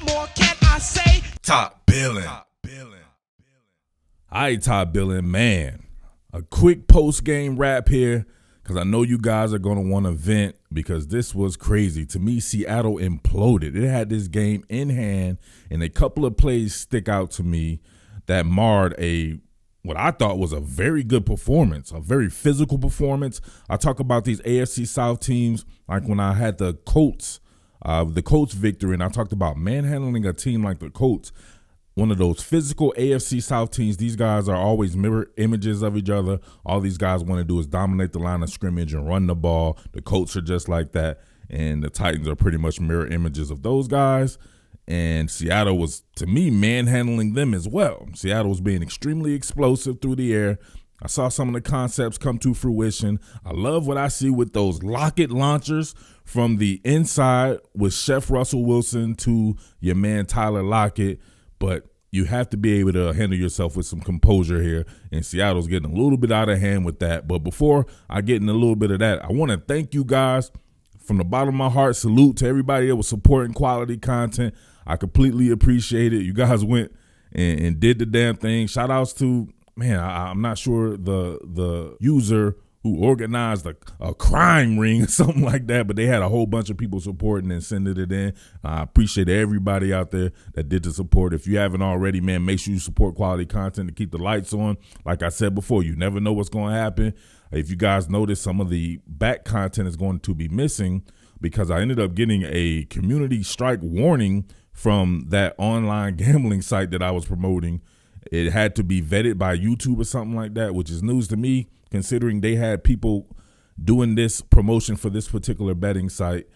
more can I say? Top Billin. All right, Top Billin, man. A quick post-game wrap here because I know you guys are going to want to vent because this was crazy. To me, Seattle imploded. It had this game in hand, and a couple of plays stick out to me that marred what I thought was a very good performance, a very physical performance. I talk about these AFC South teams like when I had the Colts victory, and I talked about manhandling a team like the Colts. One of those physical AFC South teams, these guys are always mirror images of each other. All these guys want to do is dominate the line of scrimmage and run the ball. The Colts are just like that, and the Titans are pretty much mirror images of those guys. And Seattle was, to me, manhandling them as well. Seattle was being extremely explosive through the air. I saw some of the concepts come to fruition. I love what I see with those rocket launchers from the inside with Chef Russell Wilson to your man Tyler Lockett. But you have to be able to handle yourself with some composure here, and Seattle's getting a little bit out of hand with that. But before I get in a little bit of that, I want to thank you guys from the bottom of my heart. Salute to everybody that was supporting quality content. I completely appreciate it. You guys went and did the damn thing. Shout outs to, man, I'm not sure the user who organized a crime ring or something like that, but they had a whole bunch of people supporting and sending it in. I appreciate everybody out there that did the support. If you haven't already, man, make sure you support quality content to keep the lights on. Like I said before, you never know what's going to happen. If you guys notice, some of the back content is going to be missing because I ended up getting a community strike warning from that online gambling site that I was promoting. It had to be vetted by YouTube or something like that, which is news to me, considering they had people doing this promotion for this particular betting site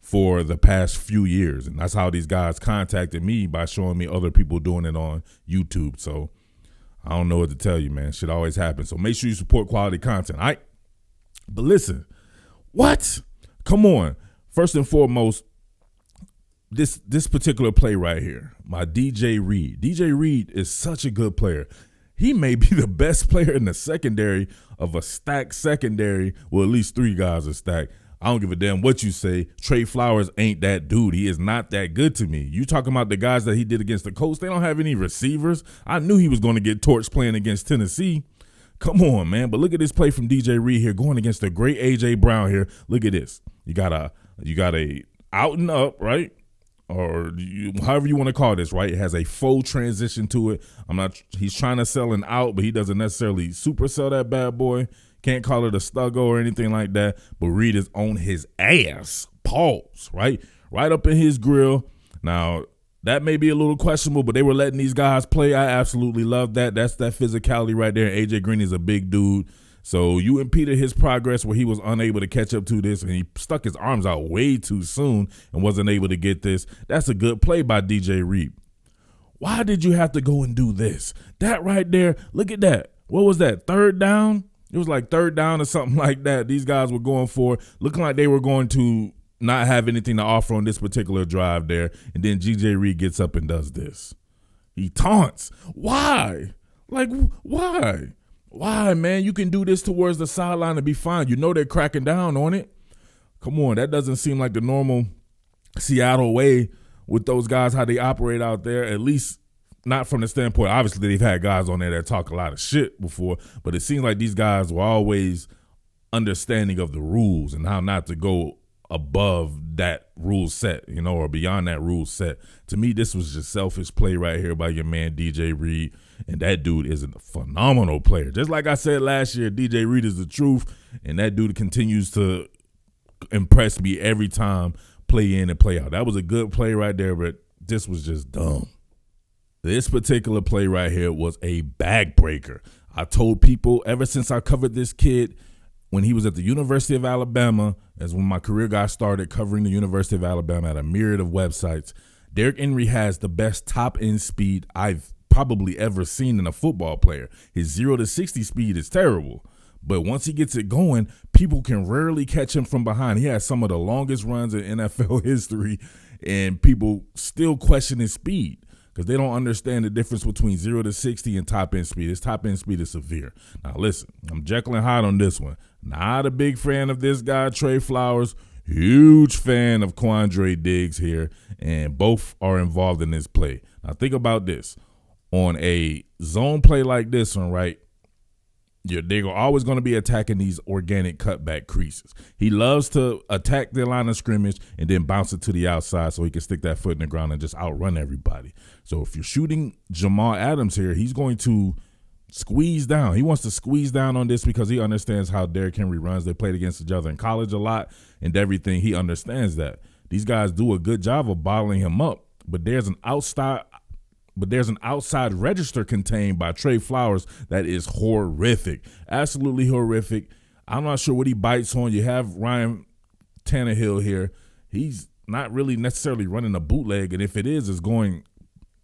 for the past few years. And that's how these guys contacted me, by showing me other people doing it on YouTube. So I don't know what to tell you, man. Shit always happens. So make sure you support quality content, all right? But listen, what? Come on. First and foremost, this particular play right here, my DJ Reed. DJ Reed is such a good player. He may be the best player in the secondary of a stacked secondary. Well, at least three guys are stacked. I don't give a damn what you say. Trey Flowers ain't that dude. He is not that good to me. You talking about the guys that he did against the Colts, they don't have any receivers. I knew he was going to get torched playing against Tennessee. Come on, man. But look at this play from DJ Reed here, going against the great A.J. Brown here. Look at this. You got a out and up, right? Or however you want to call this, right? It has a full transition to it. He's trying to sell an out, but he doesn't necessarily super sell that bad boy. Can't call it a stuggo or anything like that. But Reed is on his ass. Pause, right? Right up in his grill. Now, that may be a little questionable, but they were letting these guys play. I absolutely love that. That's that physicality right there. AJ Green is a big dude. So you impeded his progress where he was unable to catch up to this, and he stuck his arms out way too soon and wasn't able to get this. That's a good play by DJ Reed. Why did you have to go and do this? That right there, look at that. What was that, third down? It was like third down or something like that. These guys were going for, looking like they were going to not have anything to offer on this particular drive there, and then DJ Reed gets up and does this. He taunts. Why? Like, why? Why, man? You can do this towards the sideline and be fine. You know they're cracking down on it. Come on, that doesn't seem like the normal Seattle way with those guys, how they operate out there, at least not from the standpoint. Obviously, they've had guys on there that talk a lot of shit before, but it seems like these guys were always understanding of the rules and how not to go above that rule set, or beyond that rule set. To me, this was just selfish play right here by your man DJ Reed, and that dude is a phenomenal player. Just like I said last year, DJ Reed is the truth, and that dude continues to impress me every time, play in and play out. That was a good play right there, but this was just dumb. This particular play right here was a backbreaker. I told people ever since I covered this kid when he was at the University of Alabama, as when my career got started covering the University of Alabama at a myriad of websites, Derrick Henry has the best top-end speed I've probably ever seen in a football player. His 0 to 60 speed is terrible, but once he gets it going, people can rarely catch him from behind. He has some of the longest runs in NFL history, and people still question his speed because they don't understand the difference between 0 to 60 and top-end speed. His top-end speed is severe. Now, listen, I'm Jekyll and Hyde on this one. Not a big fan of this guy, Trey Flowers. Huge fan of Quandre Diggs here, and both are involved in this play. Now think about this. On a zone play like this one, right, they're always going to be attacking these organic cutback creases. He loves to attack the line of scrimmage and then bounce it to the outside so he can stick that foot in the ground and just outrun everybody. So if you're shooting Jamal Adams here, he's going to squeeze down. He wants to squeeze down on this because he understands how Derrick Henry runs. They played against each other in college a lot and everything. He understands that. These guys do a good job of bottling him up, but there's an outside register contained by Trey Flowers that is horrific, absolutely horrific. I'm not sure what he bites on. You have Ryan Tannehill here. He's not really necessarily running a bootleg, and if it is, it's going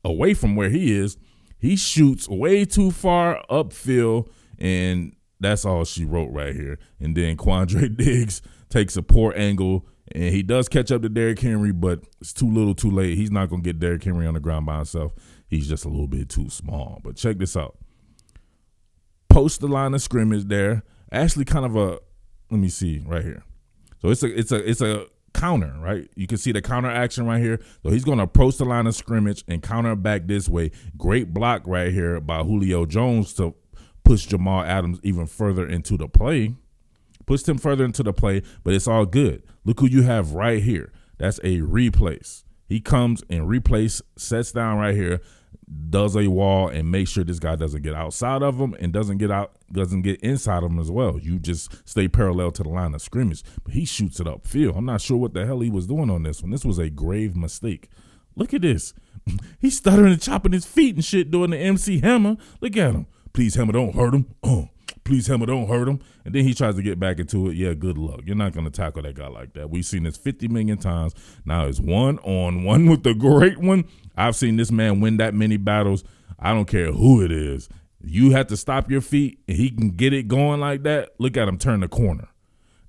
away from where he is. He shoots way too far upfield, and that's all she wrote right here. And then Quandre Diggs takes a poor angle, and he does catch up to Derrick Henry, but it's too little too late. He's not going to get Derrick Henry on the ground by himself. He's just a little bit too small. But check this out. Post the line of scrimmage there. Actually kind of let me see right here. So it's a counter, right? You can see the counter action right here. So he's going to approach the line of scrimmage and counter back this way. Great block right here by Julio Jones to push Jamal Adams even further into the play. Pushed him further into the play, but it's all good. Look who you have right here. That's a replace. He comes and replace, sets down right here, does a wall, and makes sure this guy doesn't get outside of him and doesn't get inside of him as well. You just stay parallel to the line of scrimmage. But he shoots it upfield. I'm not sure what the hell he was doing on this one. This was a grave mistake. Look at this. He's stuttering and chopping his feet and shit doing the MC Hammer. Look at him. Please, Hammer, don't hurt him. Please, Hammer, don't hurt him. And then he tries to get back into it. Yeah, good luck. You're not going to tackle that guy like that. We've seen this 50 million times. Now it's 1-on-1 with the great one. I've seen this man win that many battles. I don't care who it is. You have to stop your feet, and he can get it going like that. Look at him turn the corner.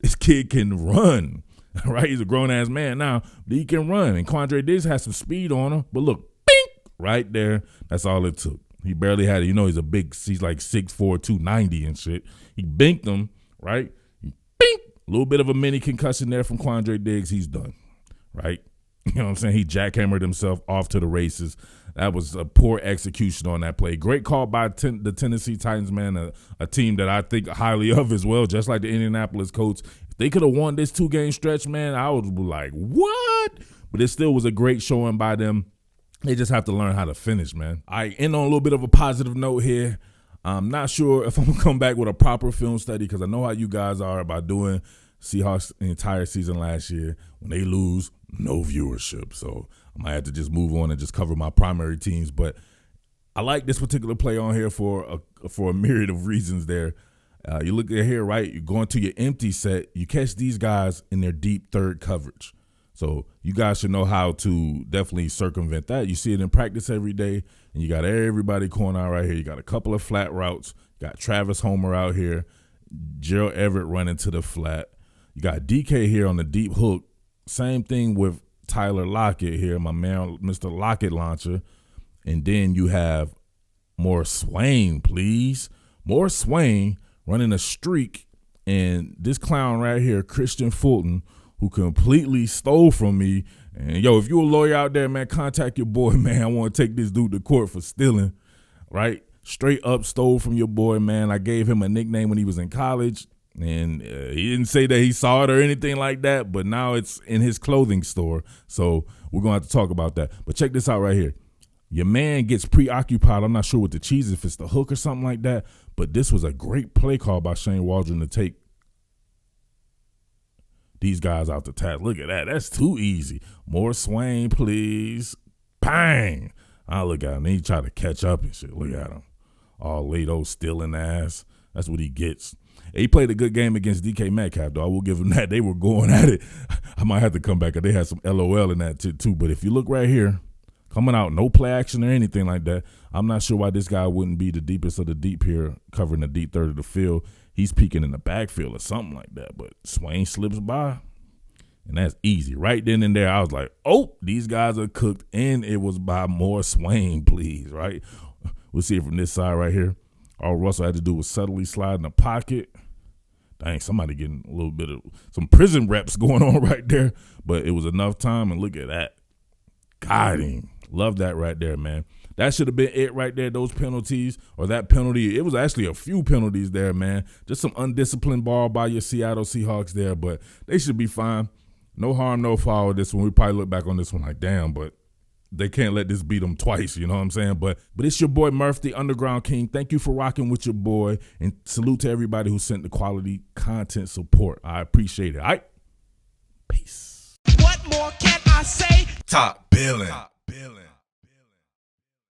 This kid can run, right? He's a grown-ass man now, but he can run. And Quandre Diggs has some speed on him. But look, bing, right there. That's all it took. He barely had it. You know, he's like 6'4", 290 and shit. He binked him, right? Bink! A little bit of a mini concussion there from Quandre Diggs. He's done, right? You know what I'm saying? He jackhammered himself off to the races. That was a poor execution on that play. Great call by the Tennessee Titans, man, a team that I think highly of as well, just like the Indianapolis Colts. If they could have won this 2-game stretch, man, I would be like, what? But it still was a great showing by them. They just have to learn how to finish, man. I end on a little bit of a positive note here. I'm not sure if I'm going to come back with a proper film study because I know how you guys are about doing Seahawks the entire season last year. When they lose, no viewership. So I might have to just move on and just cover my primary teams. But I like this particular play on here for a myriad of reasons there. You look at here, right? You're going to your empty set. You catch these guys in their deep third coverage. So you guys should know how to definitely circumvent that. You see it in practice every day, and you got everybody corner out right here. You got a couple of flat routes. You got Travis Homer out here, Gerald Everett running to the flat. You got DK here on the deep hook. Same thing with Tyler Lockett here, my man, Mr. Lockett launcher. And then you have Morris Swain, please. Morris Swain running a streak, and this clown right here, Christian Fulton, who completely stole from me. And, yo, if you're a lawyer out there, man, contact your boy, man. I want to take this dude to court for stealing, right? Straight up stole from your boy, man. I gave him a nickname when he was in college, and he didn't say that he saw it or anything like that, but now it's in his clothing store. So we're going to have to talk about that. But check this out right here. Your man gets preoccupied. I'm not sure what the cheese, if it's the hook or something like that, but this was a great play call by Shane Waldron to take these guys out the task. Look at that. That's too easy. More Swain, please. Bang. I look at him. He try to catch up and shit. Look at him. All late, old stealing ass. That's what he gets. He played a good game against DK Metcalf, though. I will give him that. They were going at it. I might have to come back. They had some LOL in that too. But if you look right here, coming out, no play action or anything like that. I'm not sure why this guy wouldn't be the deepest of the deep here, covering the deep third of the field. He's peeking in the backfield or something like that. But Swain slips by, and that's easy. Right then and there, I was like, oh, these guys are cooked, and it was by more Swain, please, right? We'll see it from this side right here. All Russell had to do was subtly slide in the pocket. Dang, somebody getting a little bit of some prison reps going on right there. But it was enough time, and look at that. Got him. Love that right there, man. That should have been it right there, those penalties, or that penalty. It was actually a few penalties there, man. Just some undisciplined ball by your Seattle Seahawks there, but they should be fine. No harm, no foul with this one. We probably look back on this one like, damn, but they can't let this beat them twice, you know what I'm saying? But it's your boy Murph, the Underground King. Thank you for rocking with your boy, and salute to everybody who sent the quality content support. I appreciate it. All right, peace. What more can I say? Top Billin.